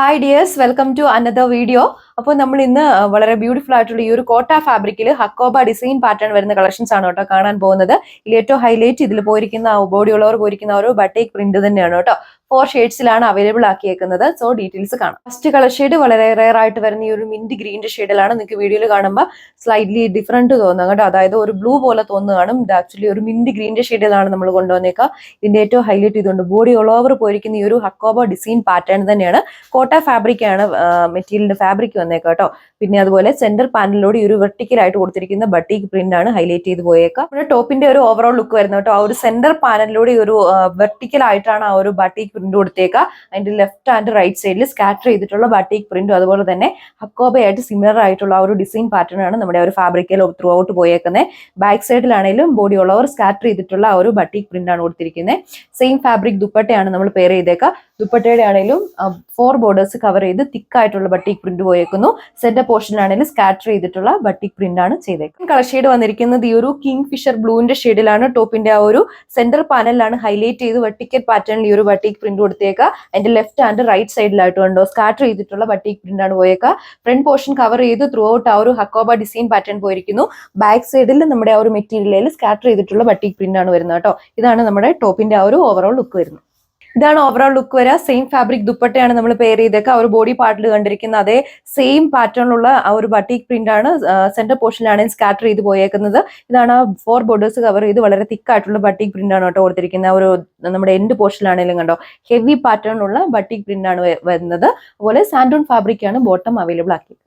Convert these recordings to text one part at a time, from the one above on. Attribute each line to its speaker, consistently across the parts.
Speaker 1: Hi dears, welcome to another video. അപ്പോൾ നമ്മൾ ഇന്ന് വളരെ ബ്യൂട്ടിഫുൾ ആയിട്ടുള്ള ഈ ഒരു കോട്ട ഫാബ്രിക്കിൽ ഹക്കോബ ഡിസൈൻ പാറ്റേൺ വരുന്ന കളക്ഷൻസ് ആണ് കേട്ടോ കാണാൻ പോകുന്നത്. ഇതിൽ ഏറ്റവും ഹൈലൈറ്റ് ഇതിൽ പോയിരിക്കുന്ന ബോഡി ഉള്ളവർ പോയിരിക്കുന്ന ഒരു ബട്ടേക്ക് പ്രിന്റ് തന്നെയാണ് കേട്ടോ. 4 ഷെയ്ഡ്സിലാണ് അവൈലബിൾ ആക്കിയേക്കുന്നത്. സോ ഡീറ്റെയിൽസ് കാണാം. ഫസ്റ്റ് കളർ ഷെയ്ഡ് വളരെ റെയർ ആയിട്ട് വരുന്ന ഈ ഒരു മിന്റ് ഗ്രീൻ്റെ ഷെയ്ഡിലാണ്. നിങ്ങൾക്ക് വീഡിയോയിൽ കാണുമ്പോൾ സ്ലൈറ്റ്ലി ഡിഫറൻറ്റ് തോന്നുക കേട്ടോ. അതായത് ഒരു ബ്ലൂ പോലെ തോന്നുകയാണ്. ഇത് ആക്ച്വലി ഒരു മിന്റ് ഗ്രീൻ്റെ ഷെയ്ഡിലാണ് നമ്മൾ കൊണ്ടുവന്നേക്കുക. ഇതിന്റെ ഏറ്റവും ഹൈലൈറ്റ് ഇതുകൊണ്ട് ബോഡി ഓവർ പോയിരിക്കുന്ന ഈ ഒരു ഹക്കോബ ഡിസൈൻ പാറ്റേൺ തന്നെയാണ്. കോട്ട ഫാബ്രിക് ആണ് മെറ്റീരിയലിന്റെ ഫാബ്രിക് വന്നേക്കുക കേട്ടോ. പിന്നെ അതുപോലെ സെന്റർ പാനലിലൂടെ ഈ ഒരു വെർട്ടിക്കൽ ആയിട്ട് കൊടുത്തിരിക്കുന്ന ബട്ടീക്ക് പ്രിന്റ് ആണ് ഹൈലൈറ്റ് ചെയ്ത് പോയേക്കാം. നമ്മുടെ ടോപ്പിന്റെ ഒരു ഓവറോൾ ലുക്ക് വരുന്നത് കേട്ടോ. ആ ഒരു സെന്റർ പാനലിലൂടെ ഒരു വെർട്ടിക്കൽ ആയിട്ടാണ് ആ ഒരു ബട്ടീക്ക് പ്രിന്റ് കൊടുത്തേക്കുക. അതിന്റെ ലെഫ്റ്റ് ആൻഡ് റൈറ്റ് സൈഡിൽ സ്കാറ്റർ ചെയ്തിട്ടുള്ള ബട്ടീക്ക് പ്രിന്റും അതുപോലെ തന്നെ ഹക്കോബയായിട്ട് സിമിലർ ആയിട്ടുള്ള ആ ഒരു ഡിസൈൻ പാറ്റേൺ ആണ് നമ്മുടെ ഒരു ഫാബ്രിക്കിൽ ത്രൂ ഔട്ട് പോയേക്കുന്നത്. ബാക്ക് സൈഡിലാണെങ്കിലും ബോഡി ഉള്ളവർ സ്കാറ്റർ ചെയ്തിട്ടുള്ള ആ ഒരു ബട്ടീക്ക് പ്രിന്റ് ആണ് കൊടുത്തിരിക്കുന്നത്. സെയിം ഫാബ്രിക് ദുപ്പട്ടയാണ് നമ്മൾ പെയർ ചെയ്തേക്കുക. ദുപ്പട്ടയുടെ ആണെങ്കിലും 4 ബോർഡേഴ്സ് കവർ ചെയ്ത് തിക്കായിട്ടുള്ള ബട്ടീക്ക് പ്രിന്റ് പോയേക്കുന്നു. സെന്റർ പോർഷനിലാണെങ്കിലും സ്കാറ്റർ ചെയ്തിട്ടുള്ള ബട്ടീക്ക് പ്രിന്റ് ആണ് ചെയ്തേക്കുന്നത്. കളർ ഷെയ്ഡ് വന്നിരിക്കുന്നത് ഈ ഒരു കിങ് ഫിഷർ ബ്ലൂവിന്റെ ഷെയ്ഡിലാണ്. ടോപ്പിന്റെ ആ ഒരു സെന്റർ പാനലിലാണ് ഹൈലൈറ്റ് ചെയ്ത് വെർട്ടിക്കൽ പാറ്റേണിൽ ഈ ഒരു ബട്ടീക്ക് പ്രിന്റ് കൊടുത്തേക്കുക. അതിന്റെ ലെഫ്റ്റ് ആൻഡ് റൈറ്റ് സൈഡിലായിട്ട് കണ്ടോ സ്കാറ്റർ ചെയ്തിട്ടുള്ള ബട്ടീക്ക് പ്രിന്റ് ആണ് പോയേക്കുക. ഫ്രണ്ട് പോർഷൻ കവർ ചെയ്ത് ത്രൂ ഔട്ട് ആ ഒരു ഹക്കോബ ഡിസൈൻ പാറ്റേൺ പോയിരിക്കുന്നു. ബാക്ക് സൈഡിൽ നമ്മുടെ ആ ഒരു മെറ്റീരിയലിൽ സ്കാറ്റർ ചെയ്തിട്ടുള്ള ബട്ടീക്ക് പ്രിന്റ് ആണ് വരുന്നത് കേട്ടോ. ഇതാണ് നമ്മുടെ ടോപ്പിന്റെ ആ ഒരു ഓവറോൾ ലുക്ക് വരുന്നത്. ഇതാണ് ഓവറോൾ ലുക്ക് വരിക. സെയിം ഫാബ്രിക് ദുപ്പട്ടയാണ് നമ്മൾ പെയർ ചെയ്തേക്കുക. ആ ഒരു ബോഡി പാർട്ടിൽ കണ്ടിരിക്കുന്ന അതേ സെയിം പാറ്റേണിലുള്ള ആ ഒരു ബട്ടീക്ക് പ്രിന്റ് ആണ് സെന്റർ പോർഷനിലാണ് സ്കാറ്റർ ചെയ്ത് പോയേക്കുന്നത്. ഇതാണ് 4 ബോർഡേഴ്സ് കവർ ചെയ്ത് വളരെ തിക്കായിട്ടുള്ള ബട്ടീക്ക് പ്രിന്റ് ആണ് കേട്ടോ കൊടുത്തിരിക്കുന്നത്. ഒരു നമ്മുടെ എൻഡ് പോർഷനിലാണെങ്കിലും കണ്ടോ ഹെവി പാറ്റേണിലുള്ള ബട്ടീക്ക് പ്രിന്റ് ആണ് വരുന്നത്. അതുപോലെ സാൻഡൂൺ ഫാബ്രിക് ആണ് ബോട്ടം അവൈലബിൾ ആക്കിയത്.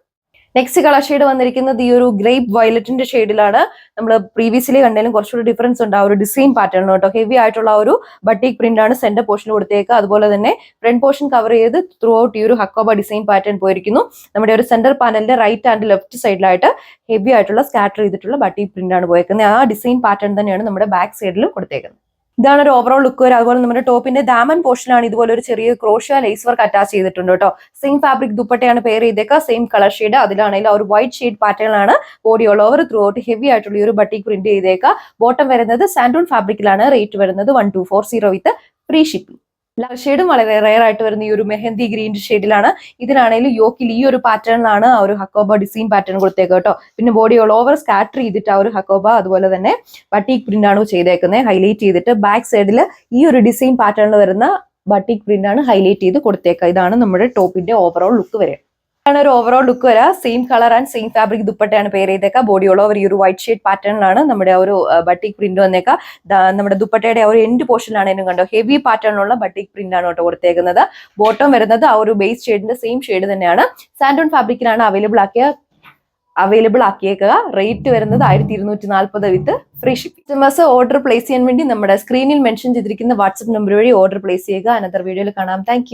Speaker 1: നെക്സ്റ്റ് കളർ ഷെയ്ഡ് വന്നിരിക്കുന്നത് ഈ ഒരു ഗ്രേപ്പ് വയലറ്റിന്റെ ഷെയ്ഡിലാണ്. നമ്മൾ പ്രീവിയസ്ലി കണ്ടാലും കുറച്ചുകൂടി ഡിഫറൻസ് ഉണ്ട് ആ ഒരു ഡിസൈൻ പാറ്റേൺ കേട്ടോ. ഹെവി ആയിട്ടുള്ള ഒരു ബട്ടീക്ക് പ്രിന്റ് ആണ് സെന്റർ പോർഷൻ കൊടുത്തേക്കുക. അതുപോലെ തന്നെ ഫ്രണ്ട് പോർഷൻ കവർ ചെയ്ത് ത്രൂ ഔട്ട് ഈ ഒരു ഹക്കോബ ഡിസൈൻ പാറ്റേൺ പോയിരിക്കുന്നു. നമ്മുടെ ഒരു സെന്റർ പാനലിന്റെ റൈറ്റ് ആൻഡ് ലെഫ്റ്റ് സൈഡിലായിട്ട് ഹെവി ആയിട്ടുള്ള സ്കാറ്റർ ചെയ്തിട്ടുള്ള ബട്ടീക്ക് പ്രിന്റ് ആണ് പോയേക്കുന്നത്. ആ ഡിസൈൻ പാറ്റേൺ തന്നെയാണ് നമ്മുടെ ബാക്ക് സൈഡിൽ കൊടുത്തേക്കുന്നത്. ഇതാണ് ഒരു ഓവറോൾ ലുക്ക് വരെ. അതുപോലെ നമ്മുടെ ടോപ്പിന്റെ ദാമൻ പോർഷനാണ് ഇതുപോലെ ഒരു ചെറിയ ക്രോഷ്യ ലേസ് വർക്ക് അറ്റാച്ച് ചെയ്തിട്ടുണ്ട് കേട്ടോ. സെയിം ഫാബ്രിക് ദുപ്പട്ടയാണ് പെയർ ചെയ്തേക്കുക. Same colour shade. അതിലാണെങ്കിൽ ഒരു വൈറ്റ് ഷെയ്ഡ് പാറ്റേണിലാണ് body all over throughout heavy ആയിട്ടുള്ള ഈ ഒരു ബട്ടീക്ക് പ്രിന്റ് ചെയ്തേക്കുക. ബോട്ടം വരുന്നത് സാൻഡൂൺ ഫാബ്രിക്കിലാണ്. റേറ്റ് വരുന്നത് 1240 വിത്ത് ഫ്രീ ഷിപ്പിംഗ്. കളർ ഷെയ്ഡും വളരെ റെയർ ആയിട്ട് വരുന്ന ഈ ഒരു മെഹന്തി ഗ്രീൻ ഷെയ്ഡിലാണ്. ഇതിനാണെങ്കിലും യോക്കിൽ ഈ ഒരു പാറ്റേണിലാണ് ആ ഒരു ഹക്കോബ ഡിസൈൻ പാറ്റേൺ കൊടുത്തേക്കുക കേട്ടോ. പിന്നെ ബോഡി ഓൾ ഓവർ സ്കാറ്റർ ചെയ്തിട്ട് ആ ഒരു ഹക്കോബ അതുപോലെ തന്നെ ബട്ടീക്ക് പ്രിന്റ് ആണ് ചെയ്തേക്കുന്നത്. ഹൈലൈറ്റ് ചെയ്തിട്ട് ബാക്ക് സൈഡിൽ ഈ ഒരു ഡിസൈൻ പാറ്റേണിൽ വരുന്ന ബട്ടീക്ക് പ്രിന്റ് ആണ് ഹൈലൈറ്റ് ചെയ്ത് കൊടുത്തേക്കുക. ഇതാണ് നമ്മുടെ ടോപ്പിന്റെ ഓവറോൾ ലുക്ക് വരെ. ആണ് ഒരു ഓവറോൾ ലുക്ക് വരാ. Same colour and same fabric ദുപ്പട്ടയാണ് പെയർ ചെയ്തേക്കുക. ബോഡി ഓൾ ഓവർ ഈ ഒരു വൈറ്റ് ഷെയ്ഡ് പാറ്റേണിലാണ് നമ്മുടെ ആ ഒരു ബട്ടീക്ക് പ്രിന്റ് വന്നേക്കുക. നമ്മുടെ ദുപ്പട്ടയുടെ ആ ഒരു എൻഡ് പോർഷനിലാണെങ്കിലും കണ്ടോ ഹെവി പാറ്റേണിലുള്ള ബട്ടീക്ക് പ്രിന്റ് ആണ് കേട്ടോ കൊടുത്തേക്കുന്നത്. ബോട്ടം വരുന്നത് ആ ഒരു ബേസ് ഷെയ്ഡിന്റെ സെയിം ഷെയ്ഡ് തന്നെയാണ്. സാൻഡൂൺ ഫാബ്രിക്കിലാണ് അവൈലബിൾ ആക്കിയേക്കുക. റേറ്റ് വരുന്നത് 1240 വിത്ത് free shipping. Customers order place ചെയ്യാൻ വേണ്ടി നമ്മുടെ സ്ക്രീനിൽ മെൻഷൻ ചെയ്തിരിക്കുന്ന വാട്സ്ആപ്പ് നമ്പർ വഴി ഓർഡർ പ്ലേസ് ചെയ്യുക. അനദർ വീഡിയോയിൽ കാണാം. താങ്ക്